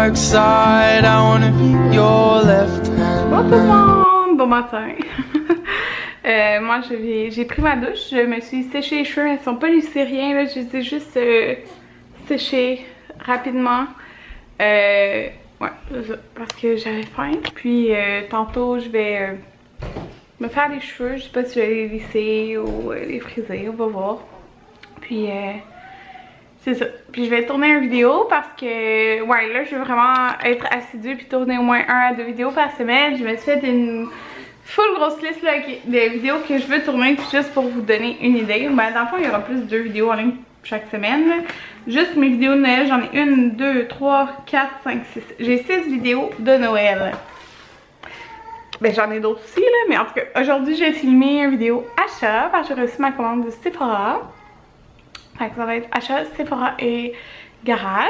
dark side. I wanna be your left hand. Bon tout le monde, bon matin. Moi j'ai pris ma douche, je me suis séché les cheveux, elles sont pas lissées rien là, je les ai juste séchés rapidement. Ouais, parce que j'avais faim. Puis tantôt je vais me faire les cheveux, je sais pas si je vais les lisser ou les friser, on va voir. Puis c'est ça. Puis je vais tourner une vidéo parce que ouais là je veux vraiment être assidue puis tourner au moins 1 à 2 vidéos par semaine. Je me suis fait une full grosse liste là, de vidéos que je veux tourner juste pour vous donner une idée. Ben, dans le fond il y aura plus de 2 vidéos en ligne chaque semaine. Là. Juste mes vidéos de Noël, j'en ai 1, 2, 3, 4, 5, 6. J'ai 6 vidéos de Noël. Ben j'en ai d'autres aussi là, mais en tout cas aujourd'hui j'ai filmé une vidéo achat parce que j'ai reçu ma commande de Sephora. Fait que ça va être achat, Sephora et garage.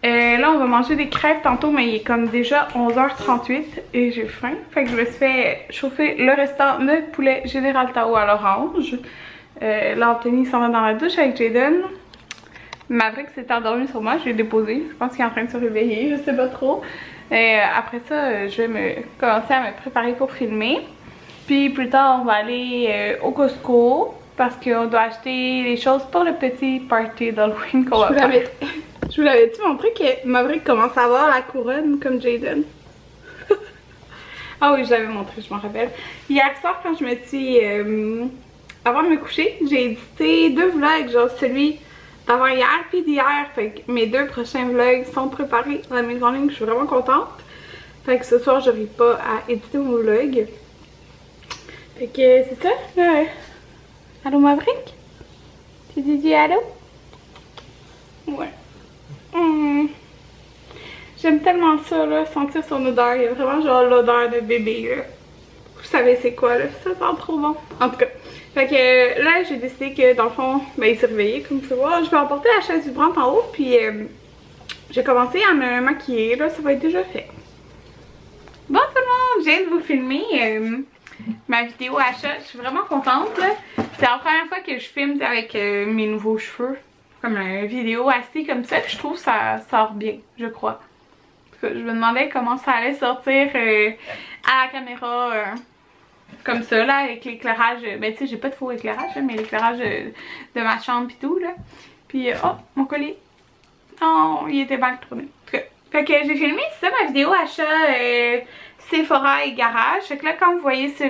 Là on va manger des crêpes tantôt mais il est comme déjà 11h38 et j'ai faim. Fait que je me suis fait chauffer le restant de poulet Général Tao à l'orange. Là Anthony s'en va dans la douche avec Jaden. Maverick s'est endormi sur moi, je l'ai déposé. Je pense qu'il est en train de se réveiller, je sais pas trop. Après ça, je vais commencer à me préparer pour filmer. Puis plus tard, on va aller au Costco parce qu'on doit acheter les choses pour le petit party d'Halloween qu'on va faire. Je vous l'avais-tu montré que Maverick commence à avoir la couronne comme Jaden? Ah oui, je l'avais montré, je m'en rappelle. Hier soir, quand je me suis... avant de me coucher, j'ai édité 2 vlogs, genre celui d'avant hier puis d'hier. Fait que mes 2 prochains vlogs sont préparés dans la mise en ligne, je suis vraiment contente. Fait que ce soir, j'arrive pas à éditer mon vlog. Fait que c'est ça. Allô Maverick? Tu dis allô? Ouais. J'aime tellement ça là, sentir son odeur. Il y a vraiment genre l'odeur de bébé là. Vous savez c'est quoi là? Ça sent trop bon. En tout cas. Fait que là j'ai décidé que dans le fond, ben il s'est réveillé comme vous pouvez voir. Je vais emporter la chaise vibrante en haut puis j'ai commencé à me maquiller. Là ça va être déjà fait. Bon tout le monde, je viens de vous filmer ma vidéo achat. Je suis vraiment contente là. C'est la première fois que je filme avec mes nouveaux cheveux. Comme une vidéo assise comme ça. Puis je trouve que ça sort bien, je crois. Je me demandais comment ça allait sortir à la caméra. Comme ça là avec l'éclairage, ben tu sais j'ai pas de faux éclairage là, mais l'éclairage de ma chambre pis tout là. Puis oh mon collier, non il était mal tourné. En tout cas, fait que j'ai filmé ça ma vidéo achat Sephora et garage. Fait que là quand vous voyez ce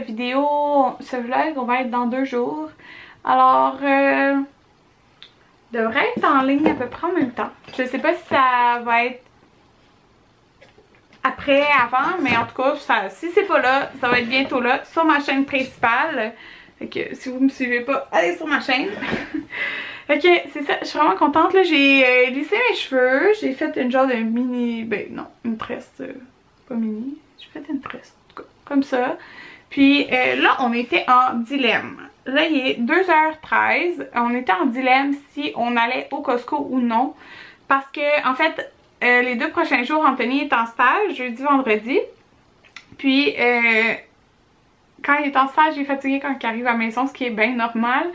vlog on va être dans 2 jours. Alors devrait être en ligne à peu près en même temps. Je sais pas si ça va être après, avant, mais en tout cas, si c'est pas là, ça va être bientôt là sur ma chaîne principale. Fait que si vous me suivez pas, allez sur ma chaîne. Fait que c'est ça, je suis vraiment contente. Là, j'ai lissé mes cheveux, j'ai fait une genre de mini, ben non, une tresse, pas mini, j'ai fait une tresse, en tout cas, comme ça. Puis là, on était en dilemme. Là, il est 2h13, on était en dilemme si on allait au Costco ou non. Parce que, en fait, les 2 prochains jours, Anthony est en stage, jeudi, vendredi. Puis, quand il est en stage, il est fatigué quand il arrive à la maison, ce qui est bien normal.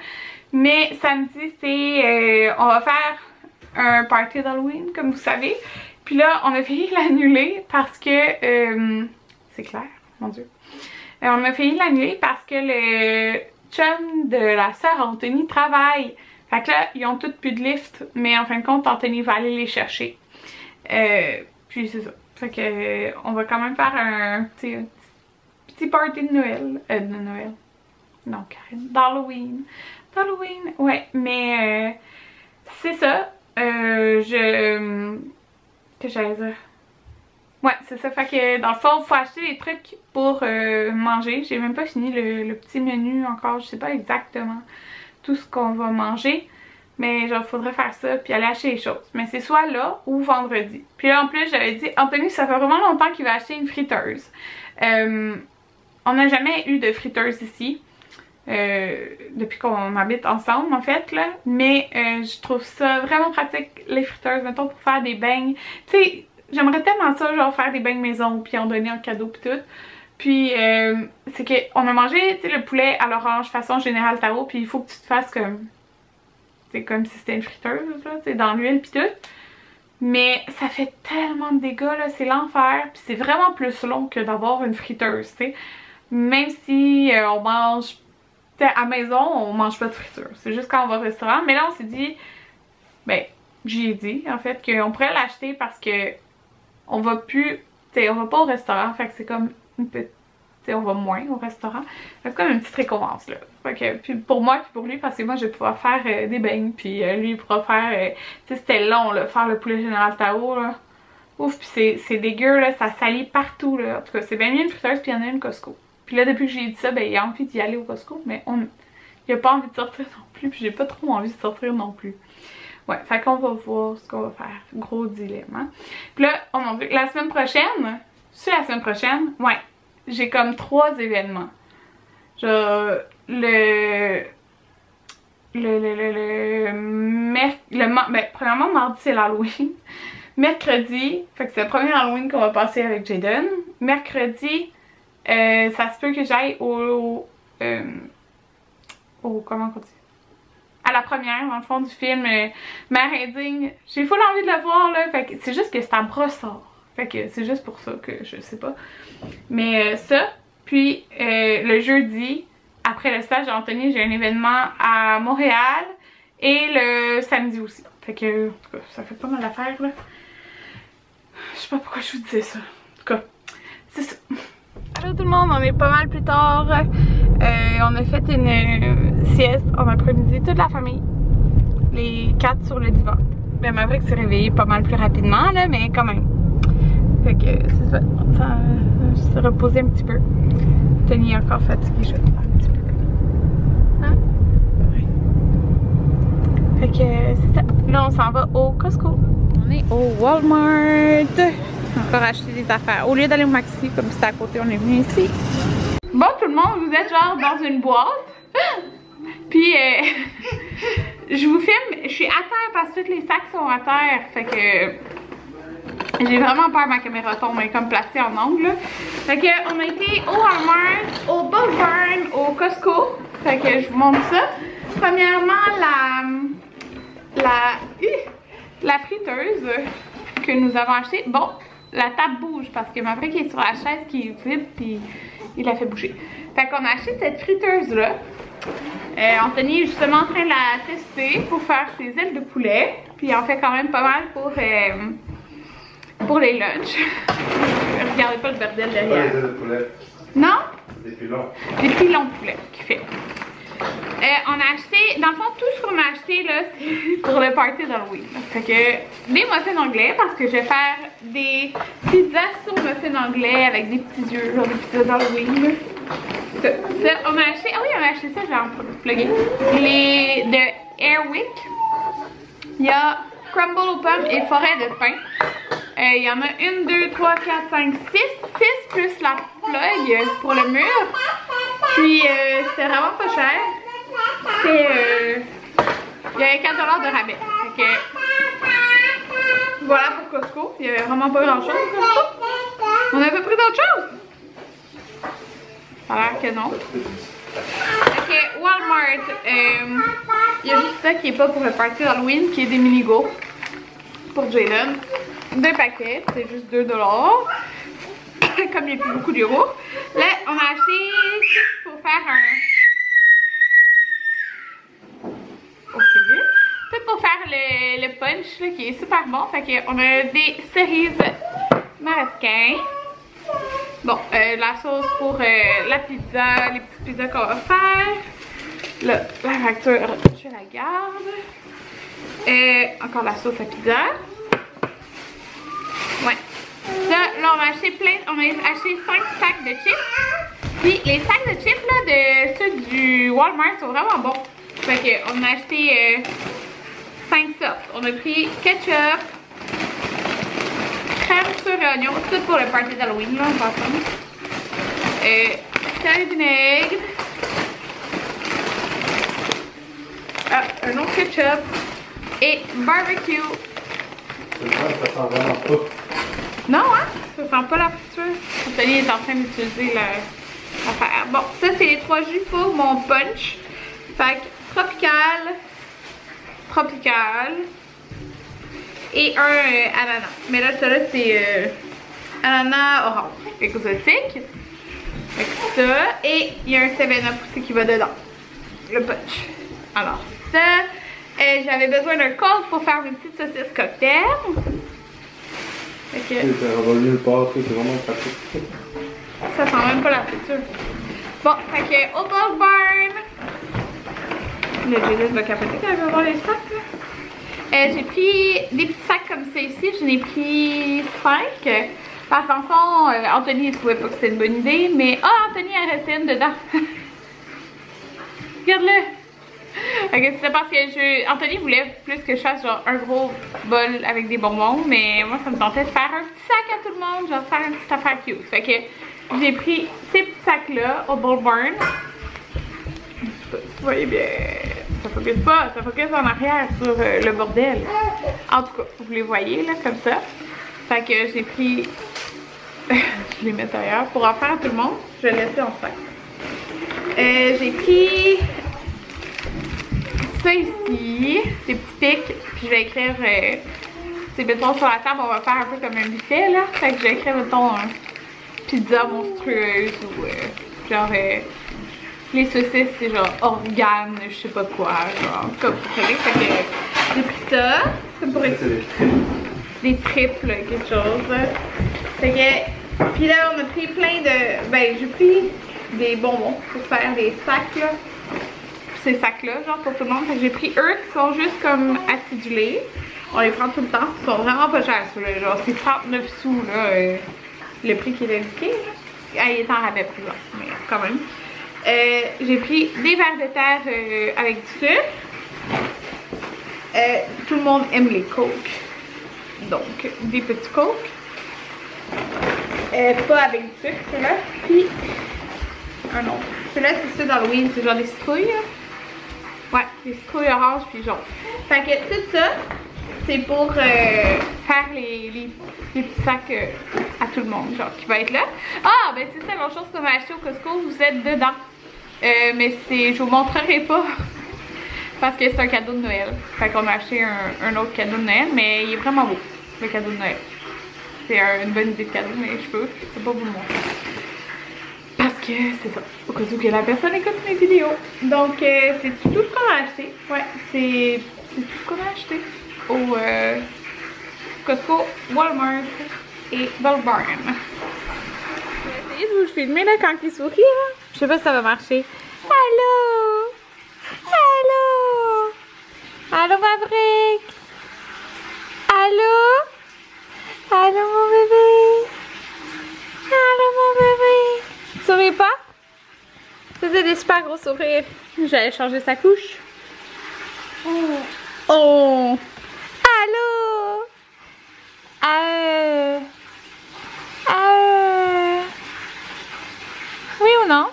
Mais samedi, c'est on va faire un party d'Halloween, comme vous savez. Puis là, on a failli l'annuler parce que... c'est clair, mon Dieu. On a failli l'annuler parce que le chum de la sœur Anthony travaille. Fait que là, ils ont tous plus de lift, mais en fin de compte, Anthony va aller les chercher. Puis c'est ça. Fait que on va quand même faire un petit party de Noël. De Noël. Non, Karine. D'Halloween. D'Halloween. Ouais, mais c'est ça. Que j'allais dire. Ouais, c'est ça. Fait que dans le fond, il faut acheter des trucs pour manger. J'ai même pas fini le petit menu encore. Je sais pas exactement tout ce qu'on va manger. Mais genre, faudrait faire ça puis aller acheter les choses. Mais c'est soit là ou vendredi. Puis là, en plus, j'avais dit, Anthony, ça fait vraiment longtemps qu'il va acheter une friteuse. On n'a jamais eu de friteuse ici. Depuis qu'on habite ensemble, en fait, là. Mais je trouve ça vraiment pratique, les friteuses, mettons, pour faire des beignes. Tu sais, j'aimerais tellement ça, genre, faire des beignes maison puis en donner en cadeau puis tout. Puis, c'est qu'on a mangé, tu sais, le poulet à l'orange façon Général Tao. Puis, il faut que tu te fasses comme... C'est comme si c'était une friteuse, là, tu sais, dans l'huile pis tout. Mais ça fait tellement de dégâts là, c'est l'enfer. Puis c'est vraiment plus long que d'avoir une friteuse, tu sais. Même si on mange, à la maison, on mange pas de friture. C'est juste quand on va au restaurant. Mais là on s'est dit, ben j'y ai dit en fait qu'on pourrait l'acheter parce que on va plus, tu sais, on va pas au restaurant. Fait que c'est comme une petite, on va moins au restaurant. C'est comme une petite récompense là. Fait que, puis pour moi puis pour lui, parce que moi je vais pouvoir faire des beignes, puis lui il pourra faire, tu sais c'était long là, faire le poulet général Tao là. Ouf, puis c'est dégueu là, ça salit partout là. En tout cas c'est bien mieux une friteuse, puis il y en a une Costco. Puis là depuis que j'ai dit ça, ben il a envie d'y aller au Costco, mais il a pas envie de sortir non plus, puis j'ai pas trop envie de sortir non plus. Ouais, fait qu'on va voir ce qu'on va faire. Gros dilemme, hein? Puis là, oh mon dieu, la semaine prochaine, ouais. J'ai comme 3 événements. Genre, premièrement, mardi, c'est l'Halloween. Mercredi, fait que c'est le premier Halloween qu'on va passer avec Jaden. Mercredi, ça se peut que j'aille au comment on dit? À la première, dans le fond, du film Mère indigne. J'ai full envie de le voir, là. Fait que c'est juste que c'est à Brossard. Fait que c'est juste pour ça que je sais pas. Mais ça, puis le jeudi, après le stage d'Anthony, j'ai un événement à Montréal. Et le samedi aussi. Fait que, en tout cas, ça fait pas mal d'affaires, là. Je sais pas pourquoi je vous disais ça. En tout cas, c'est ça. Allô tout le monde, on est pas mal plus tard. On a fait une sieste en après-midi, toute la famille. Les 4 sur le divan. Ben Maverick s'est réveillé pas mal plus rapidement, là, mais quand même. Fait que c'est ça, ça s'est reposé un petit peu. Tony est encore fatigué, je vais faire un petit peu. Hein? Ouais. Fait que c'est ça. Là, on s'en va au Costco. On est au Walmart. Encore acheter des affaires. Au lieu d'aller au Maxi, comme c'était à côté, on est venu ici. Bon, tout le monde, vous êtes genre dans une boîte. Puis, je vous filme. Je suis à terre parce que tous les sacs sont à terre. Fait que j'ai vraiment peur que ma caméra tombe. Elle est comme placée en angle. Fait que on a été au Walmart, au Boulevard, au Costco. Fait que je vous montre ça. Premièrement, la friteuse que nous avons achetée. Bon, la table bouge parce que Maverick est sur la chaise qui vibre puis il la fait bouger. Fait qu'on a acheté cette friteuse là. Anthony est justement en train de la tester pour faire ses ailes de poulet. Puis il en fait quand même pas mal pour les lunchs. Regardez pas le bordel derrière. Pas les ailes de poulet. Non? Des pilons. Des pilons de poulet qu'il fait. On a acheté, dans le fond, tout ce qu'on a acheté là, c'est pour le party d'Halloween. Fait que des muffins anglais parce que je vais faire des pizzas sur muffins anglais avec des petits yeux, genre des pizzas d'Halloween. Ça, on a acheté, ah oui, on a acheté ça, je vais en plugger. Les de Airwick. Il y a crumble aux pommes et forêt de pin. Il y en a 1, 2, 3, 4, 5, 6. 6 plus la plug pour le mur. Puis c'était vraiment pas cher. C'était il y avait 4$ de rabais. Fait que voilà pour Costco. Il y avait vraiment pas grand chose à Costco. On a pas pris d'autres choses? Ça a l'air que non. Fait que Walmart, il y a juste ça qui est pas pour le party d'Halloween, qui est des mini-go pour Jaden. 2 paquets, c'est juste 2$. Comme il n'y a plus beaucoup d'euros. Là, on a acheté pour faire un... Ok. Tout pour faire le punch là, qui est super bon. Fait qu'on a des cerises marasquin. Bon, la sauce pour la pizza, les petites pizzas qu'on va faire. Là, la facture, je la garde. Encore la sauce à pizza. Ouais. Là, on a acheté on a acheté 5 sacs de chips. Puis les sacs de chips là, de ceux du Walmart sont vraiment bons. Fait qu'on a acheté 5 sortes. On a pris ketchup, crème sur oignon, tout pour le party d'Halloween là, en passant. Sel et vinaigre. Ah, un autre ketchup. Et barbecue. Ça sent vraiment pas. Non, hein? Ça sent pas la friture. Anthony est en train d'utiliser l'affaire. Bon, ça c'est les 3 jus pour mon punch. Fait que tropical, et un ananas. Mais là, celui-là, c'est ananas orange exotique. Avec ça. Et il y a un 7-Up aussi qui va dedans. Le punch. Alors, ça. J'avais besoin d'un coke pour faire une petite saucisse cocktail. Fait que... C'est revenu le pâte, c'est vraiment pratique. Ça sent même pas la friture. Bon, fait que au Bulk Barn. Le Judith va capoter quand elle va voir les sacs là. J'ai pris des petits sacs comme ça ici. J'en ai pris 5. Parce qu'en fond, Anthony ne trouvait pas que c'était une bonne idée. Mais Anthony a resté une dedans. Regarde-le. Okay, c'est parce que Anthony voulait plus que je fasse genre un gros bol avec des bonbons, mais moi ça me tentait de faire un petit sac à tout le monde, genre faire une petite affaire cute. Fait que j'ai pris ces petits sacs là au Bulk Barn. Je sais pas si vous voyez bien, ça focus pas, ça focus en arrière sur le bordel. En tout cas, vous les voyez là comme ça. Fait que j'ai pris, je les mets ailleurs pour en faire à tout le monde. Je vais le laisser en sac. J'ai pris ça ici, des petits pics, puis je vais écrire, c'est mettons sur la table, on va faire un peu comme un buffet là, fait que je vais écrire mettons pizza monstrueuse ou genre les saucisses c'est genre organes, je sais pas quoi, genre comme vous savez, fait que j'ai pris ça, c'est pour des triples, quelque chose, fait que, puis là on a pris plein de, ben j'ai pris des bonbons pour faire des sacs là. Ces sacs là genre pour tout le monde, j'ai pris eux qui sont juste comme acidulés, on les prend tout le temps, ils sont vraiment pas chers ceux-là, genre c'est 39 sous là, le prix qui est indiqué là. Ah, il est en rabais plus long, mais quand même. J'ai pris des verres de terre avec du sucre. Tout le monde aime les Coke, donc des petits Coke, pas avec du sucre ceux-là, puis un autre, ceux-là c'est ceux d'Halloween, c'est genre des citrouilles là. Ouais, des citrouilles oranges puis jaune. Fait que tout ça, c'est pour faire les petits sacs à tout le monde, genre, qui va être là. Ah, ben c'est ça, l'autre chose qu'on a acheté au Costco, vous êtes dedans. Mais je vous montrerai pas, parce que c'est un cadeau de Noël. Fait qu'on a acheté un autre cadeau de Noël, mais il est vraiment beau, le cadeau de Noël. C'est une bonne idée de cadeau, mais je peux pas vous le montrer. Parce que c'est ça, au cas où que la personne écoute mes vidéos. Donc c'est tout ce qu'on a acheté. Ouais, c'est tout ce qu'on a acheté au Costco, Walmart et Bulk Barn. Je vais essayer de vous filmer là quand il sourit là. Je sais pas si ça va marcher. Allô? Allô? Allô Maverick? Allô? Allô mon bébé? Allô mon bébé? Souris pas? Ça faisait des super gros sourires. J'allais changer sa couche. Oh! Allô? Oui ou non?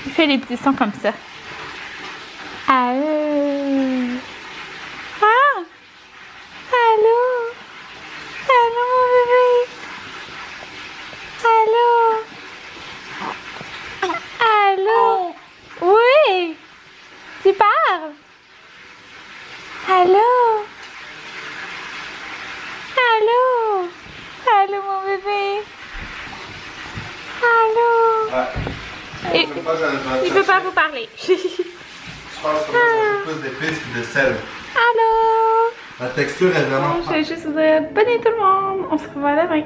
Il fait des petits sons comme ça. Ah! Allô? Allô mon bébé? Allô? Allô? Oui? Tu parles? Allô? Allô? Allô mon bébé? Allô? Ouais. Il veut pas vous parler. Je pense que ça va plus d'épices que de sel. Allô? La texture est vraiment... Je vais juste vous dire bonne nuit tout le monde. On se revoit demain.